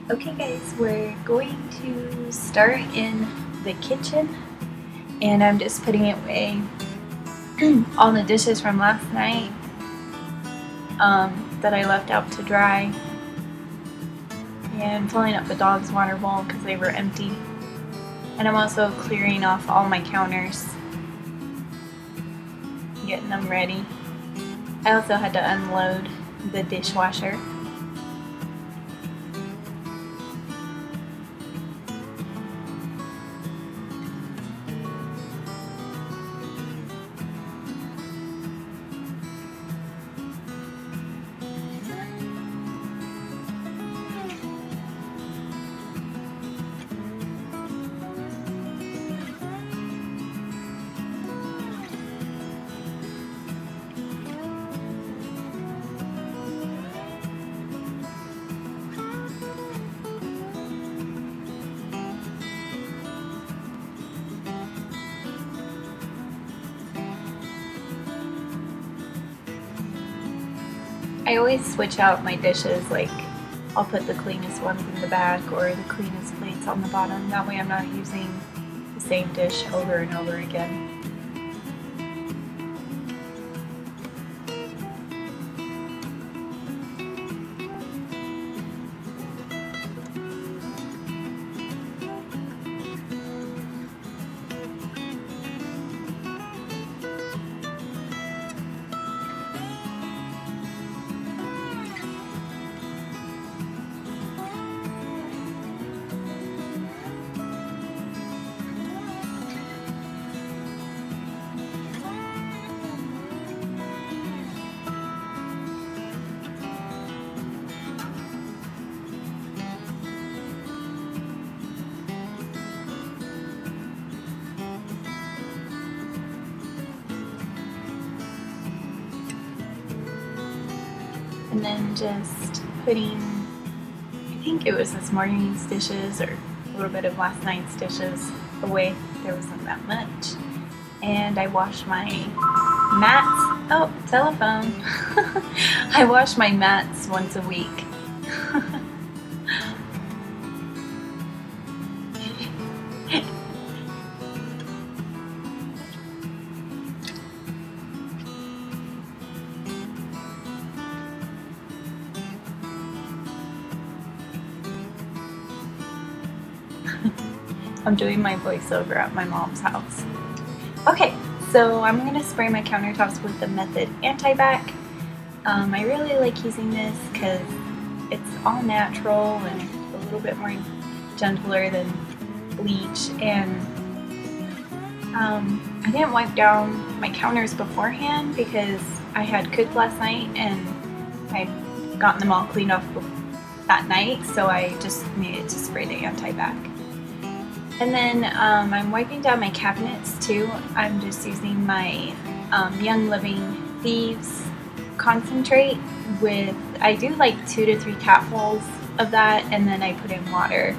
Okay guys, we're going to start in the kitchen and I'm just putting away all the dishes from last night that I left out to dry and filling up the dog's water bowl because they were empty. And I'm also clearing off all my counters, getting them ready. I also had to unload the dishwasher. I always switch out my dishes, like I'll put the cleanest ones in the back or the cleanest plates on the bottom. That way I'm not using the same dish over and over again. And then just putting, I think it was this morning's dishes or a little bit of last night's dishes away. There wasn't that much. And I wash my mats. Oh, telephone. I wash my mats once a week. I'm doing my voiceover at my mom's house. Okay, so I'm going to spray my countertops with the Method Anti Bac. I really like using this because it's all natural and a little bit more gentler than bleach, and I didn't wipe down my counters beforehand because I had cooked last night and I'd gotten them all cleaned off that night, so I just needed to spray the Anti Bac. And then I'm wiping down my cabinets too. I'm just using my Young Living Thieves concentrate with, I do like 2 to 3 capfuls of that, and then I put in water.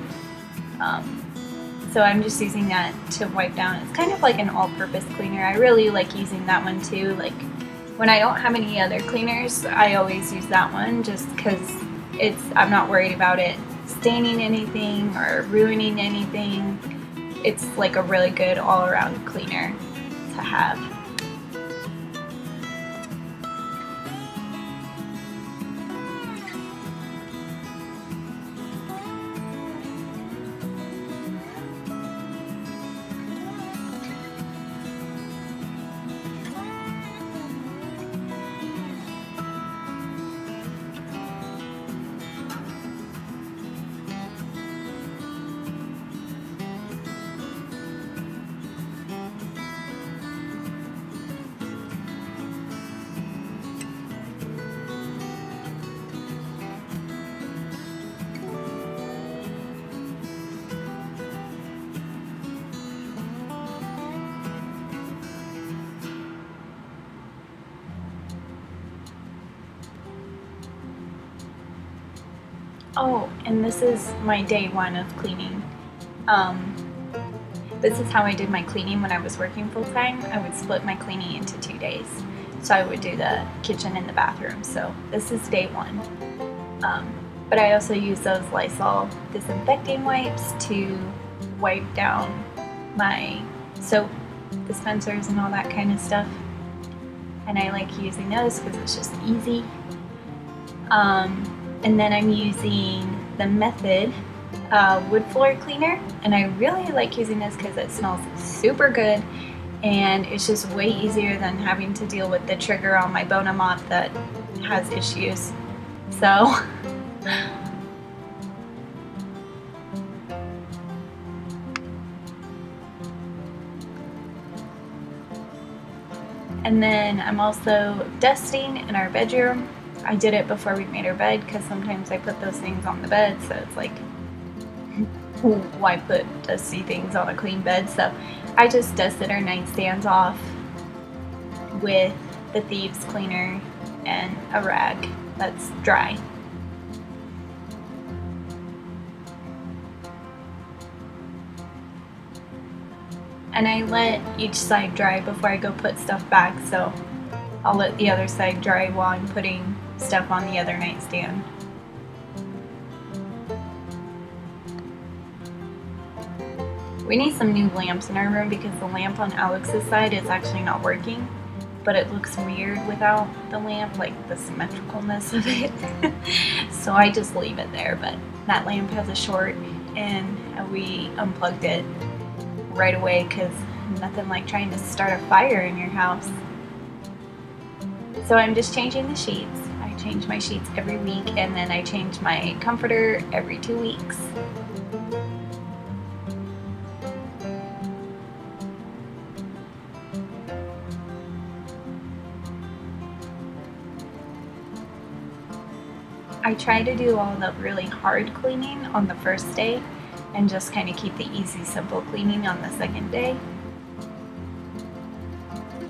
So I'm just using that to wipe down. It's kind of like an all-purpose cleaner. I really like using that one too. Like when I don't have any other cleaners, I always use that one just because I'm not worried about it staining anything or ruining anything. It's like a really good all-around cleaner to have. Oh, and this is my day 1 of cleaning. This is how I did my cleaning when I was working full-time. I would split my cleaning into 2 days. So I would do the kitchen and the bathroom. So this is day 1. But I also use those Lysol disinfecting wipes to wipe down my soap dispensers and all that kind of stuff. And I like using those because it's just easy. And then I'm using the Method wood floor cleaner, and I really like using this because it smells super good, and it's just way easier than having to deal with the trigger on my Bona Mop that has issues. So and then I'm also dusting in our bedroom. I did it before we made our bed because sometimes I put those things on the bed, so it's like, why put dusty things on a clean bed? So I just dusted our nightstands off with the Thieves cleaner and a rag that's dry. And I let each side dry before I go put stuff back, so I'll let the other side dry while I'm putting stuff on the other nightstand. We need some new lamps in our room because the lamp on Alex's side is actually not working, but it looks weird without the lamp, like the symmetricalness of it. So I just leave it there, but that lamp has a short and we unplugged it right away because nothing like trying to start a fire in your house. So I'm just changing the sheets. I change my sheets every week, and then I change my comforter every 2 weeks. I try to do all the really hard cleaning on the first day and just kind of keep the easy, simple cleaning on the second day.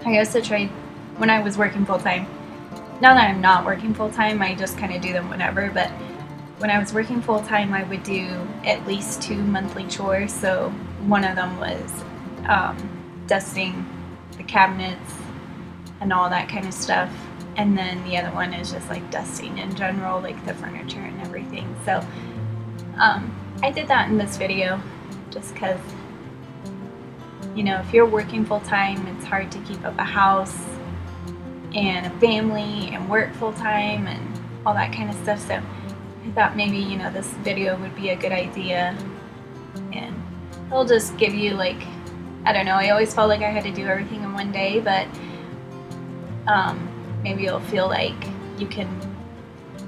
I also tried when I was working full-time. Now that I'm not working full-time, I just kind of do them whenever, but when I was working full-time, I would do at least 2 monthly chores. So one of them was dusting the cabinets and all that kind of stuff. And then the other one is just like dusting in general, like the furniture and everything. So I did that in this video just because, you know, if you're working full-time, it's hard to keep up a house and a family and work full-time and all that kind of stuff. So I thought maybe, you know, this video would be a good idea, and it'll just give you, like, I don't know, I always felt like I had to do everything in one day, but maybe you'll feel like you can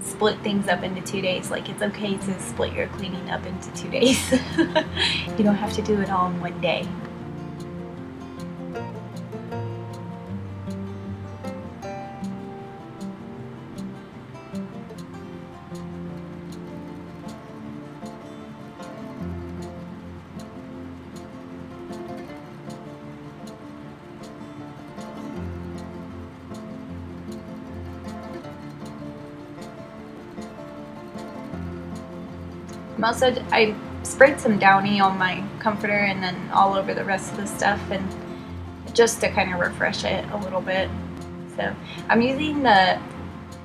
split things up into 2 days. Like, it's okay to split your cleaning up into 2 days. You don't have to do it all in one day. I sprayed some Downey on my comforter and then all over the rest of the stuff, and just to kind of refresh it a little bit. So I'm using it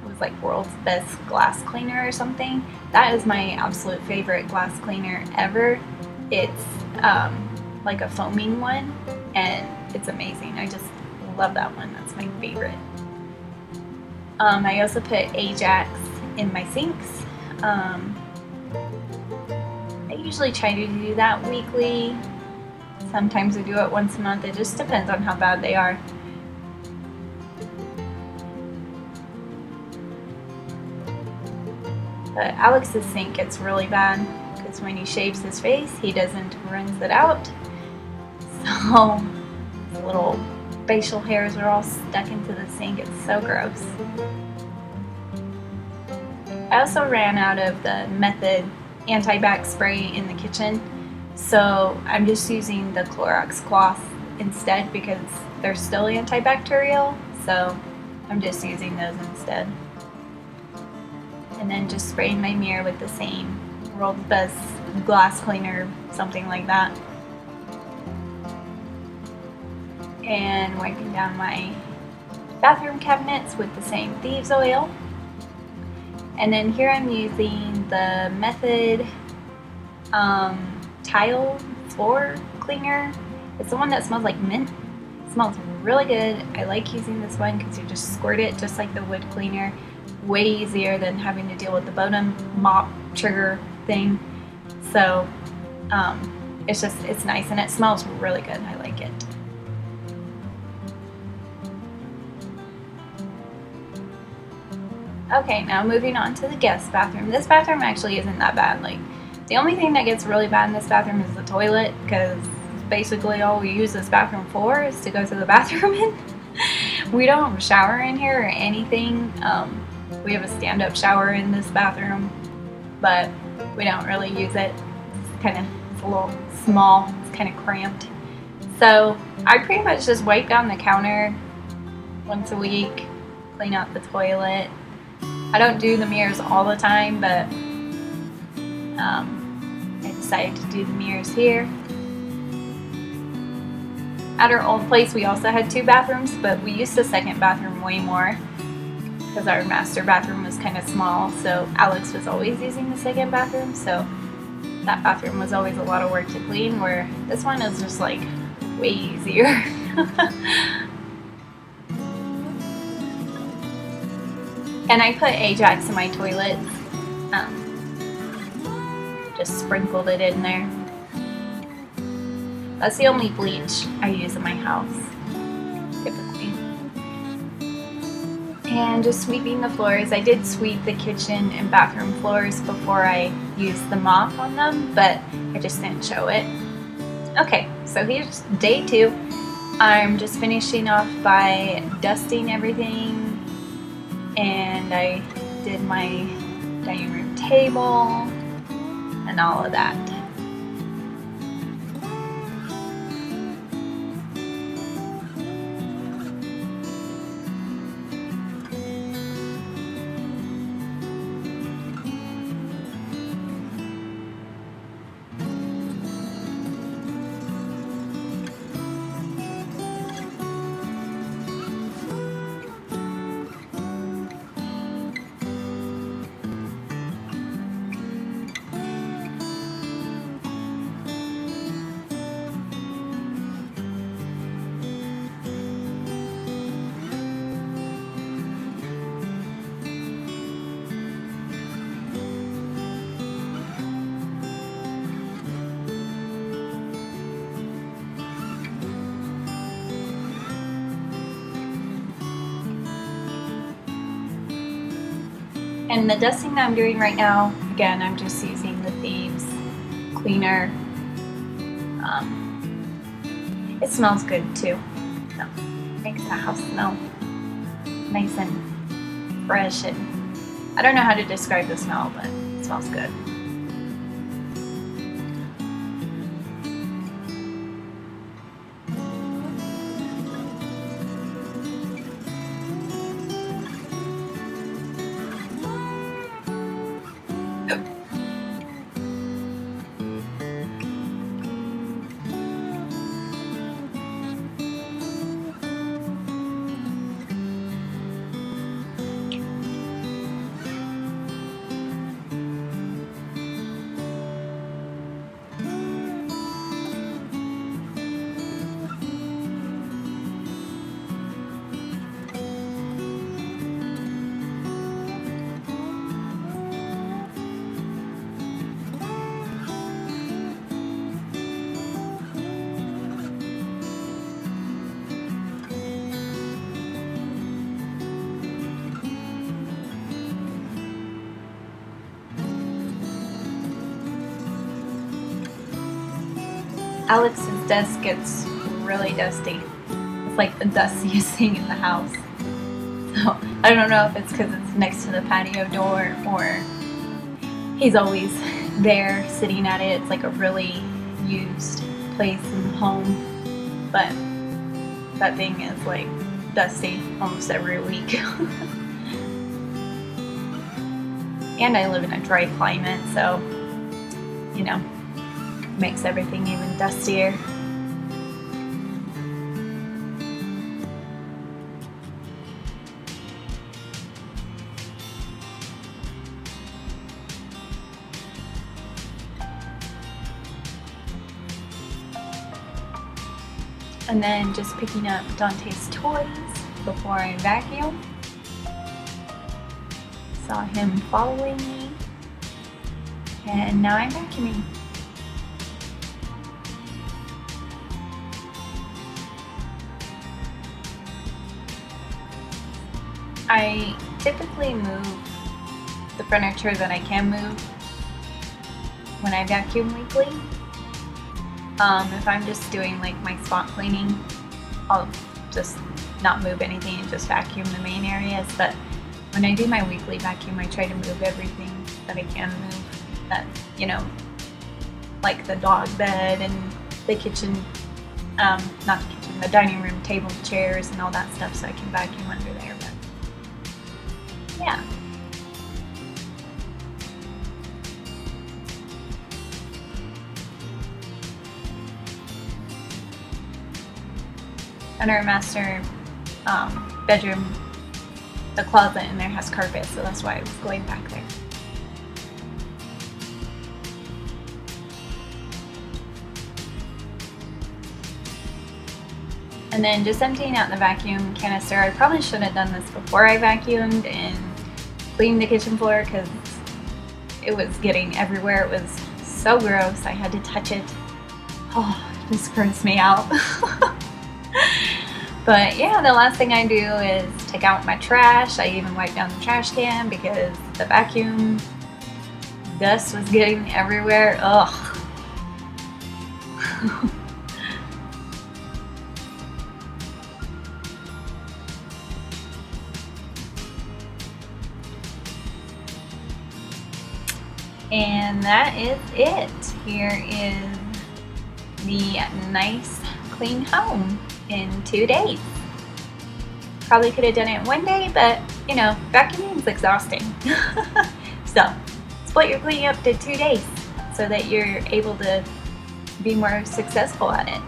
was like World's Best Glass Cleaner or something. That is my absolute favorite glass cleaner ever. It's like a foaming one, and it's amazing. I just love that one. That's my favorite. I also put Ajax in my sinks. I usually try to do that weekly. Sometimes I do it once a month. It just depends on how bad they are. But Alex's sink gets really bad because when he shaves his face, he doesn't rinse it out. So his little facial hairs are all stuck into the sink. It's so gross. I also ran out of the Method Anti Bac spray in the kitchen, so I'm just using the Clorox cloth instead because they're still antibacterial, so I'm just using those instead. And then just spraying my mirror with the same World's Best Glass Cleaner, something like that. And wiping down my bathroom cabinets with the same Thieves oil. And then here I'm using the Method tile floor cleaner. It's the one that smells like mint. It smells really good. I like using this one because you just squirt it just like the wood cleaner. Way easier than having to deal with the Bona Mop trigger thing. So it's nice and it smells really good. I like it. Okay, now moving on to the guest bathroom. This bathroom actually isn't that bad. Like, the only thing that gets really bad in this bathroom is the toilet, because basically all we use this bathroom for is to go to the bathroom in. We don't shower in here or anything. We have a stand-up shower in this bathroom, but we don't really use it. It's a little small, it's kind of cramped. So I pretty much just wipe down the counter once a week, clean out the toilet. I don't do the mirrors all the time, but I decided to do the mirrors here. At our old place, we also had 2 bathrooms, but we used the second bathroom way more because our master bathroom was kind of small, so Alex was always using the second bathroom, so that bathroom was always a lot of work to clean, where this one is just like way easier. And I put Ajax in my toilet, just sprinkled it in there. That's the only bleach I use in my house, typically. And just sweeping the floors. I did sweep the kitchen and bathroom floors before I used the mop on them, but I just didn't show it. Okay, so here's day 2. I'm just finishing off by dusting everything, and I did my dining room table and all of that. And the dusting that I'm doing right now, again, I'm just using the Thieves cleaner. It smells good too. So, makes the house smell nice and fresh, and I don't know how to describe the smell, but it smells good. Alex's desk gets really dusty. It's like the dustiest thing in the house. So I don't know if it's because it's next to the patio door or he's always there sitting at it. It's like a really used place in the home. But that thing is like dusty almost every week. And I live in a dry climate, so, you know, makes everything even dustier. And then just picking up Dante's toys before I vacuum. Saw him following me, and now I'm vacuuming. I typically move the furniture that I can move when I vacuum weekly. If I'm just doing like my spot cleaning, I'll just not move anything and just vacuum the main areas. But when I do my weekly vacuum, I try to move everything that I can move. That, you know, like the dog bed and the kitchen, not the kitchen, the dining room table, chairs, and all that stuff, so I can vacuum under there. But yeah. And our master bedroom, the closet in there has carpet, so that's why I was going back there. And then just emptying out the vacuum canister. I probably should have done this before I vacuumed and cleaned the kitchen floor because it was getting everywhere. It was so gross. I had to touch it. Oh, it just grossed me out. But yeah, the last thing I do is take out my trash. I even wipe down the trash can because the vacuum dust was getting everywhere. Ugh. And that is it. Here is the nice clean home in 2 days. Probably could have done it in 1 day, but you know, vacuuming is exhausting. So split your cleaning up to 2 days so that you're able to be more successful at it.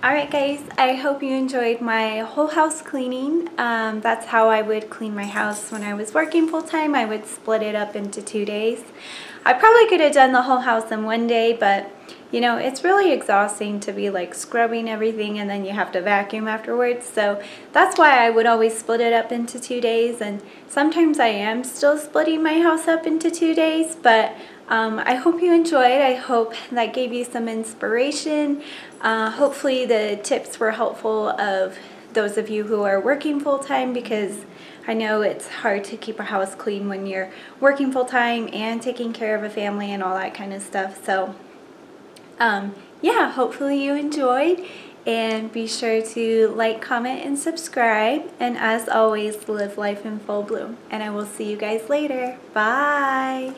Alright guys, I hope you enjoyed my whole house cleaning. That's how I would clean my house when I was working full-time. I would split it up into 2 days. I probably could have done the whole house in 1 day, but you know, it's really exhausting to be like scrubbing everything and then you have to vacuum afterwards. So that's why I would always split it up into 2 days, and sometimes I am still splitting my house up into 2 days, but I hope you enjoyed. I hope that gave you some inspiration. Hopefully the tips were helpful of those of you who are working full-time, because I know it's hard to keep a house clean when you're working full-time and taking care of a family and all that kind of stuff. So yeah, hopefully you enjoyed, and be sure to like, comment, and subscribe. And as always, live life in full bloom. And I will see you guys later. Bye!